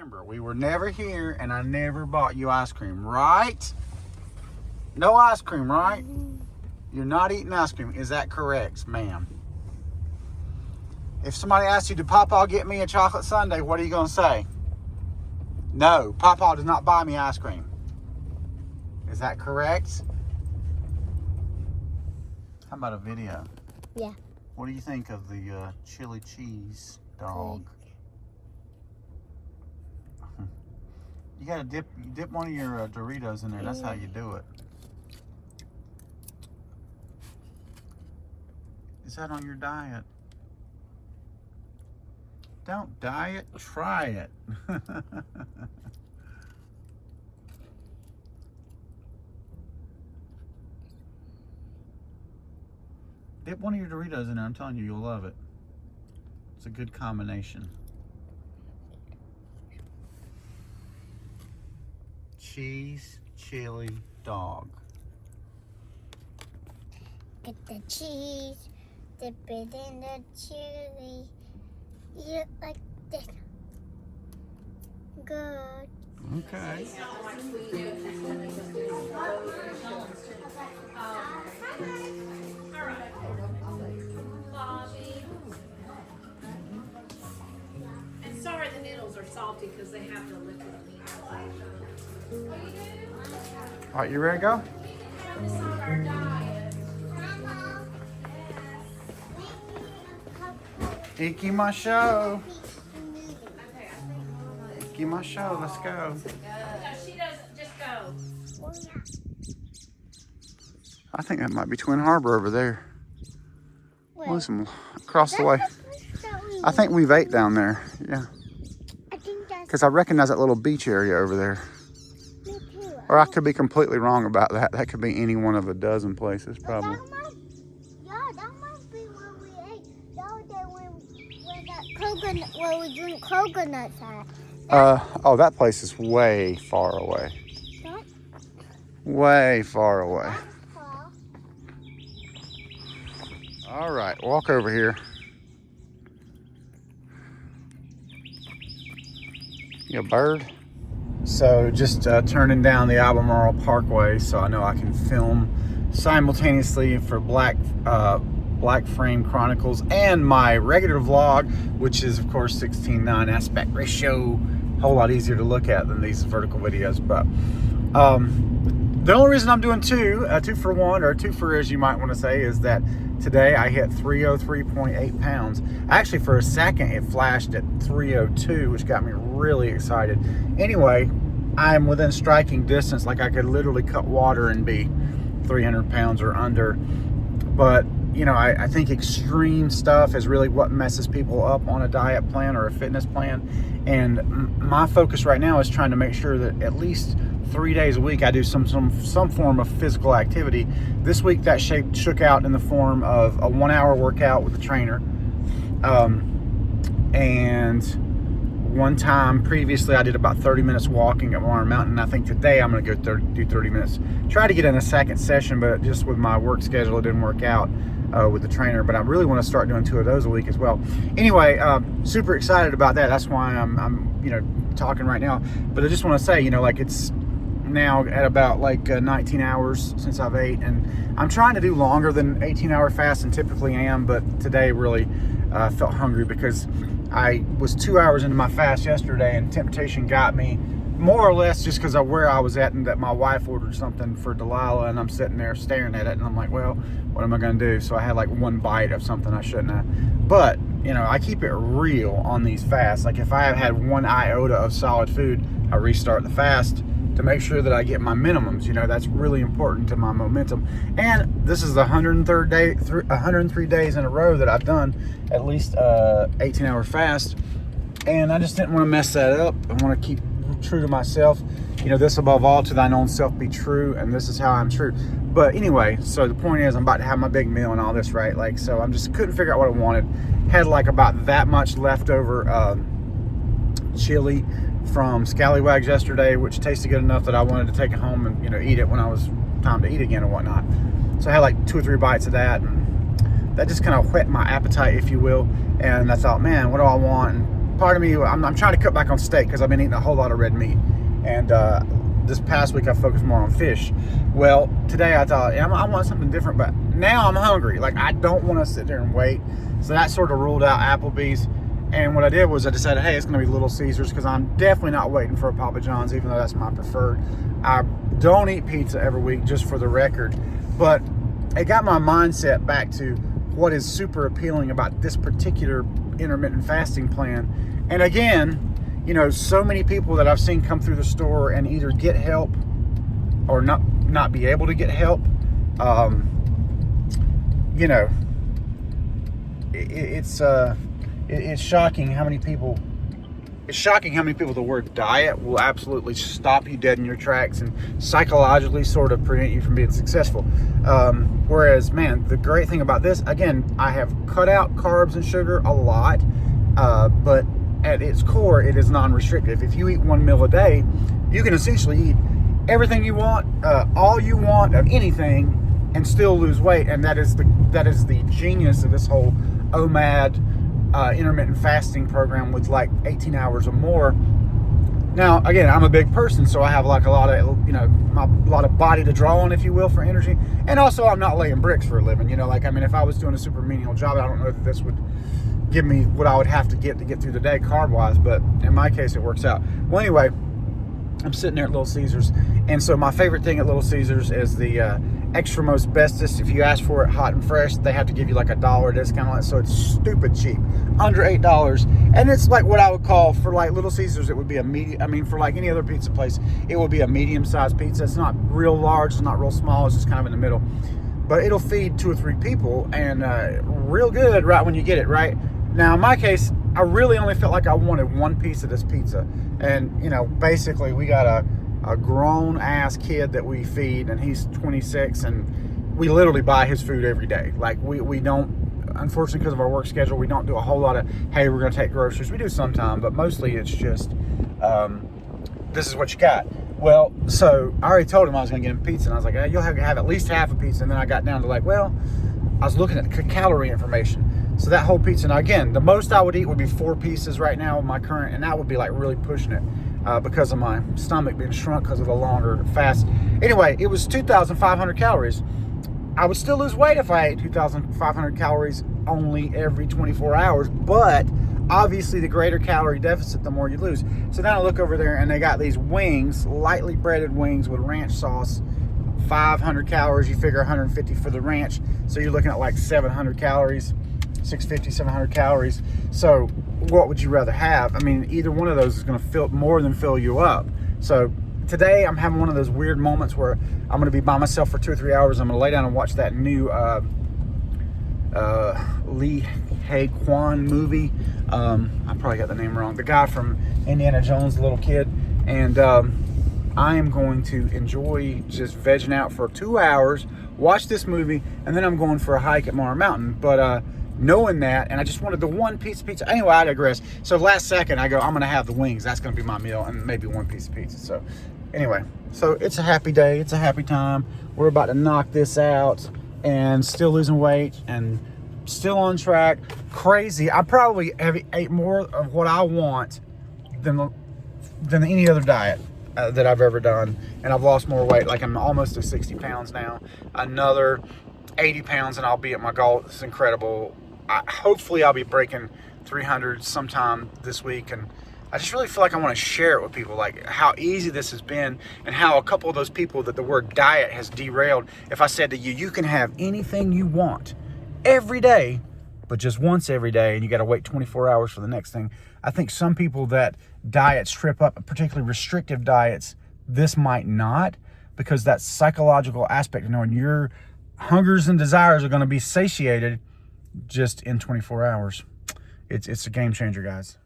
Remember, we were never here and I never bought you ice cream, right? No ice cream, right? You're not eating ice cream. Is that correct, ma'am? If somebody asks you, did Papa get me a chocolate sundae, what are you going to say? No, Papa does not buy me ice cream. Is that correct? How about a video? Yeah. What do you think of the chili cheese dog? You gotta dip one of your Doritos in there. That's how you do it. Is that on your diet? Don't diet, try it. Dip one of your Doritos in there. I'm telling you, you'll love it. It's a good combination. Cheese, chili, dog. Get the cheese, dip it in the chili. Eat it like this. Good. Okay. And sorry the noodles are salty because they have the liquid meat. All right, you ready to go? Iki my show. Iki my show. Let's go. No, she doesn't. Just go. I think that might be Twin Harbor over there. Where? Listen, across the way. That's the place that we I think we've ate down there. Yeah. I think that's Because I recognize that little beach area over there. me too. Or I could be completely wrong about that. That could be any one of a dozen places, probably. That might be where we ate. The other day where that coconut, where we drink coconuts at. Oh, that place is way far away. That, Way far away. that's far. All right, walk over here. You a bird? So just turning down the Albemarle Parkway so I know I can film simultaneously for Black Frame Chronicles and my regular vlog, which is of course 16:9 aspect ratio, a whole lot easier to look at than these vertical videos. But the only reason I'm doing two for one, or two for as you might want to say, is that today I hit 303.8 pounds. Actually, for a second it flashed at 302, which got me really excited. Anyway, I'm within striking distance. Like I could literally cut water and be 300 pounds or under. But you know, I think extreme stuff is really what messes people up on a diet plan or a fitness plan. And my focus right now is trying to make sure that at least 3 days a week I do some form of physical activity. This week that shook out in the form of a 1 hour workout with a trainer. And one time previously I did about 30 minutes walking at Warren Mountain. I think today I'm going to go do 30 minutes. Try to get in a second session, but just with my work schedule it didn't work out with the trainer. But I really want to start doing 2 of those a week as well. Anyway, super excited about that. That's why I'm you know, talking right now. But I just want to say, you know, like it's now at about like 19 hours since I've ate, and I'm trying to do longer than 18-hour fast and typically am, but today really felt hungry because I was 2 hours into my fast yesterday and temptation got me, more or less just because of where I was at and that my wife ordered something for Delilah and I'm sitting there staring at it and I'm like, well, what am I going to do? So I had like one bite of something I shouldn't have. But, you know, I keep it real on these fasts. Like if I have had one iota of solid food, I restart the fast to make sure that I get my minimums. You know, that's really important to my momentum. And this is the 103rd day, 103 days in a row that I've done at least 18-hour fast. And I just didn't want to mess that up. I want to keep true to myself. You know, this above all, to thine own self be true, and this is how I'm true. But anyway, so the point is I'm about to have my big meal and all this, right? Like, so I'm just couldn't figure out what I wanted. Had like about that much leftover chili from Scallywags yesterday, which tasted good enough that I wanted to take it home and, you know, eat it when I was time to eat again and whatnot. So I had like 2 or 3 bites of that, and that just kind of whet my appetite, if you will. And I thought, man, what do I want? And part of me, I'm trying to cut back on steak because I've been eating a whole lot of red meat. And this past week I focused more on fish. Well, today I thought, yeah, I want something different, but now I'm hungry. Like, I don't want to sit there and wait. So that sort of ruled out Applebee's. And what I did was I decided, hey, it's going to be Little Caesars, because I'm definitely not waiting for a Papa John's, even though that's my preferred. I don't eat pizza every week, just for the record. But it got my mindset back to what is super appealing about this particular intermittent fasting plan. And again, you know, so many people that I've seen come through the store and either get help or not be able to get help. You know, it's shocking how many people. It's shocking how many people the word diet will absolutely stop you dead in your tracks and psychologically sort of prevent you from being successful. Whereas, man, the great thing about this, again, I have cut out carbs and sugar a lot, but at its core, it is non-restrictive. If you eat one meal a day, you can essentially eat everything you want, all you want of anything, and still lose weight. And that is the genius of this whole OMAD intermittent fasting program with like 18 hours or more. Now, again, I'm a big person, so I have like a lot of, you know, a lot of body to draw on, if you will, for energy. And also, I'm not laying bricks for a living. You know, like, I mean, if I was doing a super menial job, I don't know that this would give me what I would have to get through the day carb-wise, but in my case, it works out. Well, anyway, I'm sitting there at Little Caesars, and so my favorite thing at Little Caesars is the extra most bestest. If you ask for it hot and fresh, they have to give you like $1 discount on it, so it's stupid cheap, under $8. And it's like what I would call, for like Little Caesars, it would be a medium. I mean, for like any other pizza place, it would be a medium-sized pizza. It's not real large, it's not real small, it's just kind of in the middle. But it'll feed 2 or 3 people, and real good right when you get it, right? Now, in my case, I really only felt like I wanted one piece of this pizza. And, you know, basically, we got a grown-ass kid that we feed, and he's 26, and we literally buy his food every day. Like, we don't, unfortunately, because of our work schedule, we don't do a whole lot of, hey, we're going to take groceries. We do sometime, but mostly it's just, this is what you got. Well, so I already told him I was going to get him pizza, and I was like, hey, you'll have at least half a pizza. And then I got down to like, well, I was looking at the calorie information. So that whole pizza, now again, the most I would eat would be 4 pieces right now with my current, and that would be like really pushing it because of my stomach being shrunk because of the longer fast. Anyway, it was 2,500 calories. I would still lose weight if I ate 2,500 calories only every 24 hours, but obviously the greater calorie deficit, the more you lose. So now I look over there, and they got these wings, lightly breaded wings with ranch sauce, 500 calories. You figure 150 for the ranch, so you're looking at like 700 calories. 650, 700 calories. So what would you rather have? I mean, either one of those is going to more than fill you up. So today I'm having one of those weird moments where I'm going to be by myself for 2 or 3 hours. I'm going to lay down and watch that new Lee Hae-Kwan movie. I probably got the name wrong. The guy from Indiana Jones, the little kid. And I am going to enjoy just vegging out for 2 hours, watch this movie, and then I'm going for a hike at Mar Mountain. But knowing that, and I just wanted the one piece of pizza. Anyway, I digress. So last second, I go, I'm going to have the wings. That's going to be my meal, and maybe one piece of pizza. So anyway, so it's a happy day. It's a happy time. We're about to knock this out, and still losing weight, and still on track. Crazy. I probably have ate more of what I want than any other diet that I've ever done, and I've lost more weight. Like, I'm almost to 60 pounds now. Another 80 pounds, and I'll be at my goal. It's incredible. Hopefully I'll be breaking 300 sometime this week, and I just really feel like I want to share it with people, like how easy this has been, and how a couple of those people that the word diet has derailed. If I said to you, you can have anything you want every day, but just once every day, and you got to wait 24 hours for the next thing. I think some people that diets trip up, particularly restrictive diets, this might not, because that psychological aspect of knowing your hungers and desires are going to be satiated just in 24 hours. It's a game changer, guys.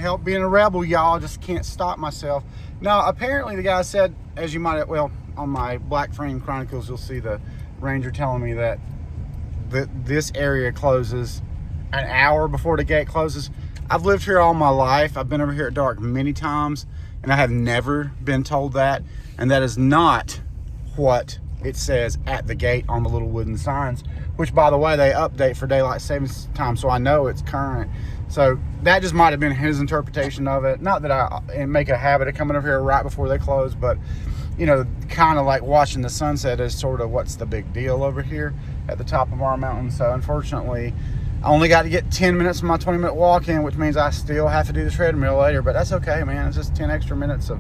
help being a rebel, y'all. Just can't stop myself. Now, apparently the guy said, as you might, well, on my Black Frame Chronicles, you'll see the ranger telling me that this area closes an hour before the gate closes. I've lived here all my life. I've been over here at dark many times, and I have never been told that. And that is not what it says at the gate on the little wooden signs, which, by the way, they update for daylight savings time, so I know it's current. So that just might have been his interpretation of it. Not that I make a habit of coming over here right before they close, but you know, kind of like watching the sunset is sort of what's the big deal over here at the top of our mountain. So unfortunately, I only got to get 10 minutes of my 20-minute walk in, which means I still have to do the treadmill later, but that's okay, man. It's just 10 extra minutes of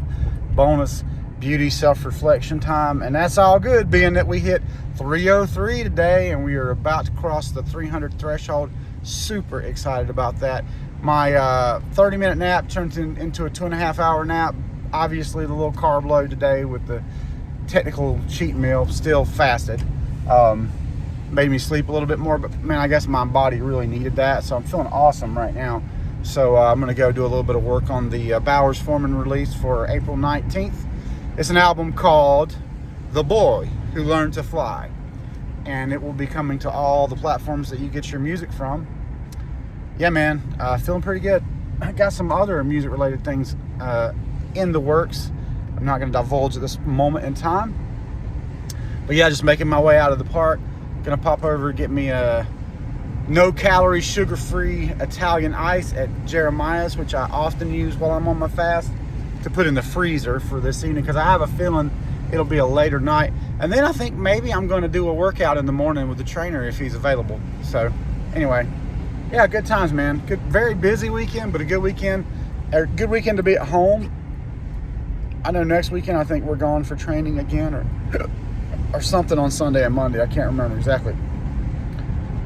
bonus beauty self-reflection time, and that's all good, being that we hit 303 today and we are about to cross the 300 threshold. Super excited about that. My 30-minute nap turned into a 2.5-hour nap. Obviously, the little carb load today with the technical cheat meal, still fasted, made me sleep a little bit more, but man, I guess my body really needed that, so I'm feeling awesome right now. So I'm gonna go do a little bit of work on the Bowers Foreman release for April 19th. It's an album called The Boy Who Learned to Fly, and it will be coming to all the platforms that you get your music from. Yeah, man, feeling pretty good. I got some other music related things in the works. I'm not going to divulge at this moment in time, but yeah, just making my way out of the park. Gonna pop over and get me a no calorie, sugar free Italian ice at Jeremiah's, which I often use while I'm on my fast, to put in the freezer for this evening, because I have a feeling it'll be a later night. And then I think maybe I'm going to do a workout in the morning with the trainer if he's available. So anyway, yeah, good times, man. Good, very busy weekend, but a good weekend. A good weekend to be at home. I know next weekend I think we're going for training again, or something on Sunday and Monday. I can't remember exactly.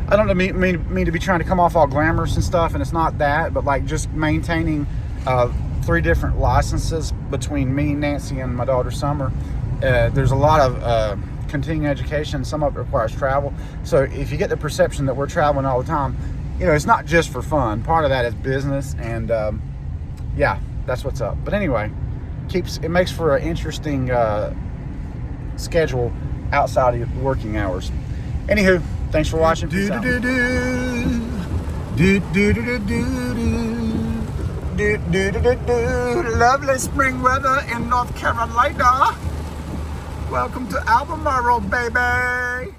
I don't mean to be trying to come off all glamorous and stuff, and it's not that, but like just maintaining 3 different licenses between me, Nancy, and my daughter Summer. There's a lot of continuing education. Some of it requires travel. So if you get the perception that we're traveling all the time, you know, it's not just for fun. Part of that is business, and yeah, that's what's up. But anyway, it makes for an interesting schedule outside of working hours. Anywho, thanks for watching. Peace out. Lovely spring weather in North Carolina. Welcome to Albemarle, baby.